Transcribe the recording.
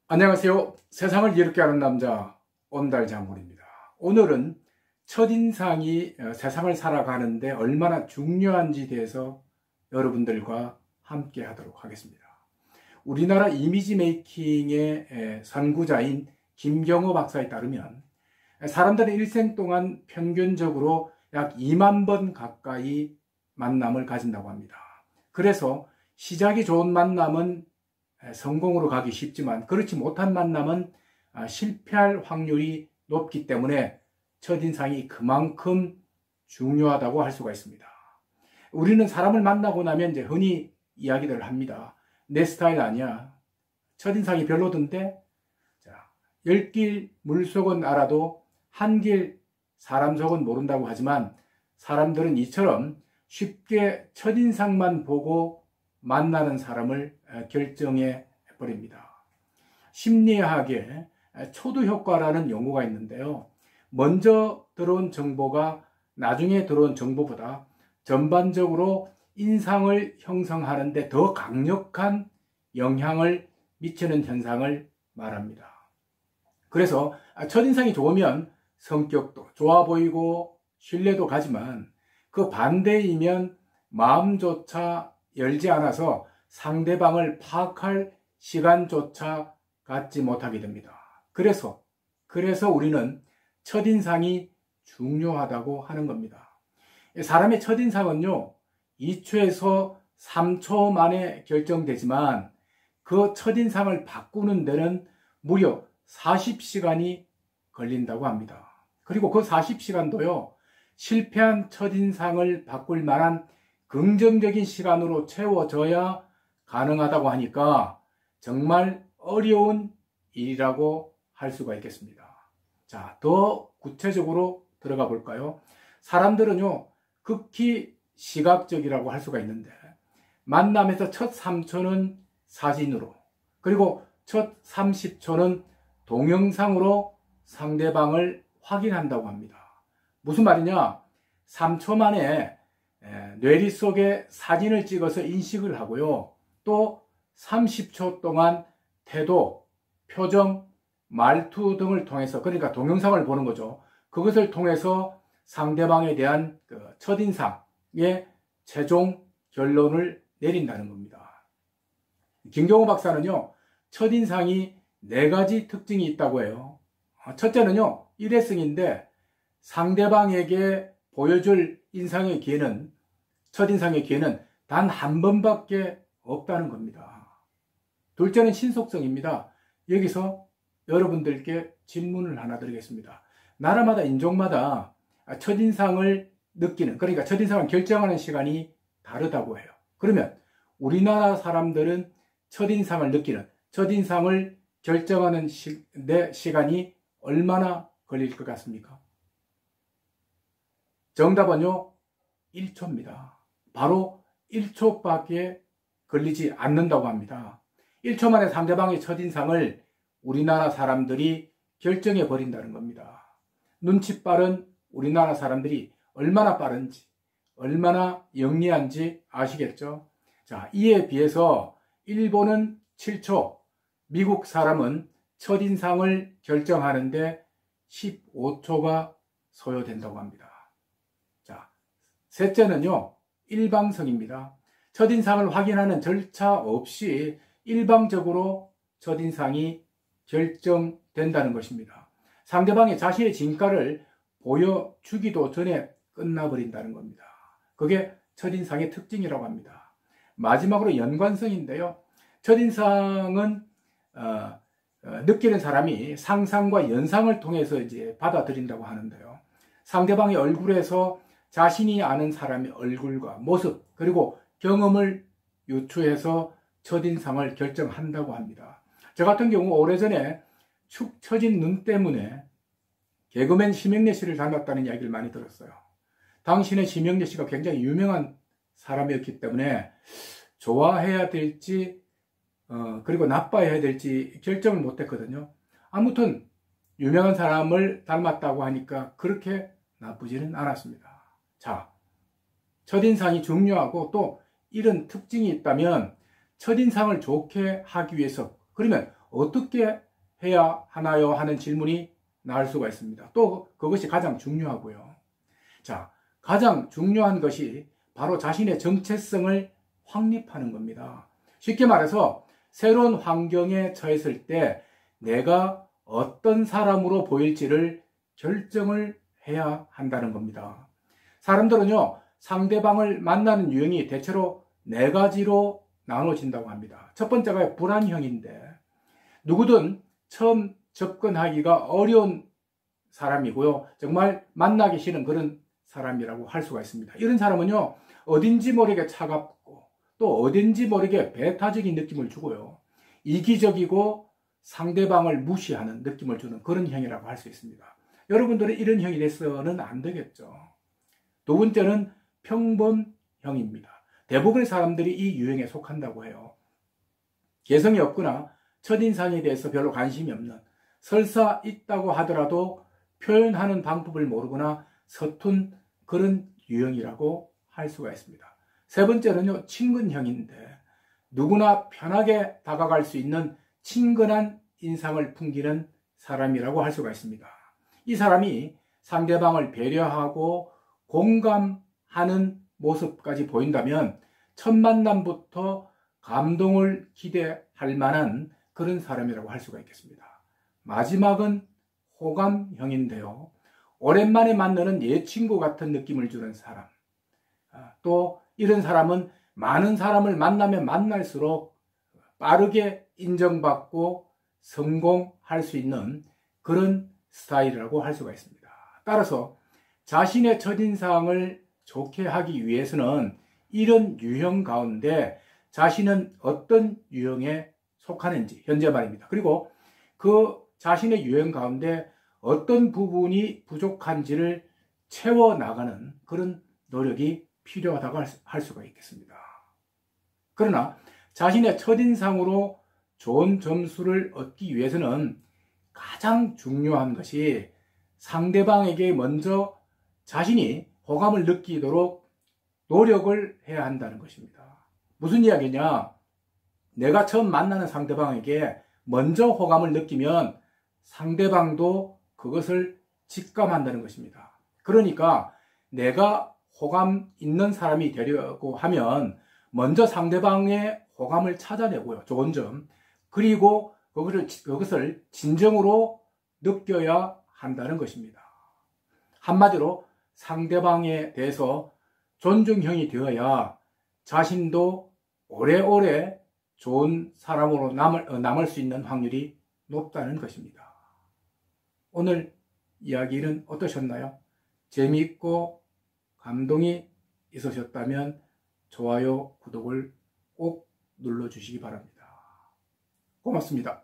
안녕하세요. 세상을 이롭게 하는 남자 온달장군입니다. 오늘은 첫인상이 세상을 살아가는데 얼마나 중요한지 대해서 여러분들과 함께 하도록 하겠습니다. 우리나라 이미지 메이킹의 선구자인 김경호 박사에 따르면 사람들의 일생 동안 평균적으로 약 2만 번 가까이 만남을 가진다고 합니다. 그래서 시작이 좋은 만남은 성공으로 가기 쉽지만 그렇지 못한 만남은 실패할 확률이 높기 때문에 첫인상이 그만큼 중요하다고 할 수가 있습니다. 우리는 사람을 만나고 나면 이제 흔히 이야기들을 합니다. 내 스타일 아니야. 첫인상이 별로던데? 자, 10길 물속은 알아도 한길 사람 속은 모른다고 하지만 사람들은 이처럼 쉽게 첫인상만 보고 만나는 사람을 결정해 버립니다. 심리학에 초두 효과라는 용어가 있는데요. 먼저 들어온 정보가 나중에 들어온 정보보다 전반적으로 인상을 형성하는 데 더 강력한 영향을 미치는 현상을 말합니다. 그래서 첫인상이 좋으면 성격도 좋아 보이고 신뢰도 가지만 그 반대이면 마음조차 열지 않아서 상대방을 파악할 시간조차 갖지 못하게 됩니다. 그래서 우리는 첫인상이 중요하다고 하는 겁니다. 사람의 첫인상은요, 2초에서 3초 만에 결정되지만 그 첫인상을 바꾸는 데는 무려 40시간이 걸린다고 합니다. 그리고 그 40시간도요, 실패한 첫인상을 바꿀 만한 긍정적인 시간으로 채워져야 가능하다고 하니까 정말 어려운 일이라고 할 수가 있겠습니다. 자, 더 구체적으로 들어가 볼까요? 사람들은요, 극히 시각적이라고 할 수가 있는데 만남에서 첫 3초는 사진으로, 그리고 첫 30초는 동영상으로 상대방을 확인한다고 합니다. 무슨 말이냐? 3초 만에 뇌리 속에 사진을 찍어서 인식을 하고요. 또 30초 동안 태도, 표정, 말투 등을 통해서, 그러니까 동영상을 보는 거죠. 그것을 통해서 상대방에 대한 첫인상의 최종 결론을 내린다는 겁니다. 김경호 박사는요, 첫인상이 4가지 특징이 있다고 해요. 첫째는요, 일회성인데 상대방에게 보여줄 인상의 기회는, 첫인상의 기회는 단 한 번밖에 없다는 겁니다. 둘째는 신속성입니다. 여기서 여러분들께 질문을 하나 드리겠습니다. 나라마다 인종마다 첫인상을 느끼는, 그러니까 첫인상을 결정하는 시간이 다르다고 해요. 그러면 우리나라 사람들은 첫인상을 느끼는, 첫인상을 결정하는 시간이 얼마나 걸릴 것 같습니까? 정답은요, 1초입니다. 바로 1초밖에 걸리지 않는다고 합니다. 1초 만에 상대방의 첫인상을 우리나라 사람들이 결정해 버린다는 겁니다. 눈치 빠른 우리나라 사람들이 얼마나 빠른지, 얼마나 영리한지 아시겠죠? 자, 이에 비해서 일본은 7초, 미국 사람은 첫인상을 결정하는데 15초가 소요된다고 합니다. 자, 셋째는요, 일방성입니다. 첫인상을 확인하는 절차 없이 일방적으로 첫인상이 결정된다는 것입니다. 상대방이 자신의 진가를 보여주기도 전에 끝나버린다는 겁니다. 그게 첫인상의 특징이라고 합니다. 마지막으로 연관성인데요. 첫인상은 느끼는 사람이 상상과 연상을 통해서 이제 받아들인다고 하는데요. 상대방의 얼굴에서 자신이 아는 사람의 얼굴과 모습, 그리고 경험을 유추해서 첫인상을 결정한다고 합니다. 저 같은 경우 오래전에 축 처진 눈 때문에 개그맨 심영래 씨를 닮았다는 이야기를 많이 들었어요. 당신의 심영래 씨가 굉장히 유명한 사람이었기 때문에 좋아해야 될지 그리고 나빠해야 될지 결정을 못했거든요. 아무튼 유명한 사람을 닮았다고 하니까 그렇게 나쁘지는 않았습니다. 자, 첫인상이 중요하고 또 이런 특징이 있다면 첫인상을 좋게 하기 위해서, 그러면 어떻게 해야 하나요? 하는 질문이 나올 수가 있습니다. 또 그것이 가장 중요하고요. 자, 가장 중요한 것이 바로 자신의 정체성을 확립하는 겁니다. 쉽게 말해서 새로운 환경에 처했을 때 내가 어떤 사람으로 보일지를 결정을 해야 한다는 겁니다. 사람들은요, 상대방을 만나는 유형이 대체로 네 가지로 나눠진다고 합니다. 첫 번째가 불안형인데, 누구든 처음 접근하기가 어려운 사람이고요. 정말 만나기 싫은 그런 사람이라고 할 수가 있습니다. 이런 사람은요, 어딘지 모르게 차갑고 또 어딘지 모르게 배타적인 느낌을 주고요. 이기적이고 상대방을 무시하는 느낌을 주는 그런 형이라고 할 수 있습니다. 여러분들은 이런 형이 돼서는 안 되겠죠. 두 번째는 평범형입니다. 대부분의 사람들이 이 유형에 속한다고 해요. 개성이 없거나 첫인상에 대해서 별로 관심이 없는, 설사 있다고 하더라도 표현하는 방법을 모르거나 서툰 그런 유형이라고 할 수가 있습니다. 세 번째는요, 친근형인데 누구나 편하게 다가갈 수 있는 친근한 인상을 풍기는 사람이라고 할 수가 있습니다. 이 사람이 상대방을 배려하고 공감하는 모습까지 보인다면 첫 만남부터 감동을 기대할 만한 그런 사람이라고 할 수가 있겠습니다. 마지막은 호감형인데요. 오랜만에 만나는 옛 친구 같은 느낌을 주는 사람. 또 이런 사람은 많은 사람을 만나면 만날수록 빠르게 인정받고 성공할 수 있는 그런 스타일이라고 할 수가 있습니다. 따라서 자신의 첫인상을 좋게 하기 위해서는 이런 유형 가운데 자신은 어떤 유형에 속하는지, 현재 말입니다. 그리고 그 자신의 유형 가운데 어떤 부분이 부족한지를 채워나가는 그런 노력이 필요하다고 할 수가 있겠습니다. 그러나 자신의 첫인상으로 좋은 점수를 얻기 위해서는 가장 중요한 것이 상대방에게 먼저 자신이 호감을 느끼도록 노력을 해야 한다는 것입니다. 무슨 이야기냐? 내가 처음 만나는 상대방에게 먼저 호감을 느끼면 상대방도 그것을 직감한다는 것입니다. 그러니까 내가 호감 있는 사람이 되려고 하면 먼저 상대방의 호감을 찾아내고요. 좋은 점. 그리고 그것을 진정으로 느껴야 한다는 것입니다. 한마디로 상대방에 대해서 존중형이 되어야 자신도 오래오래 좋은 사람으로 남을 수 있는 확률이 높다는 것입니다. 오늘 이야기는 어떠셨나요? 재미있고 감동이 있으셨다면 좋아요, 구독을 꼭 눌러주시기 바랍니다. 고맙습니다.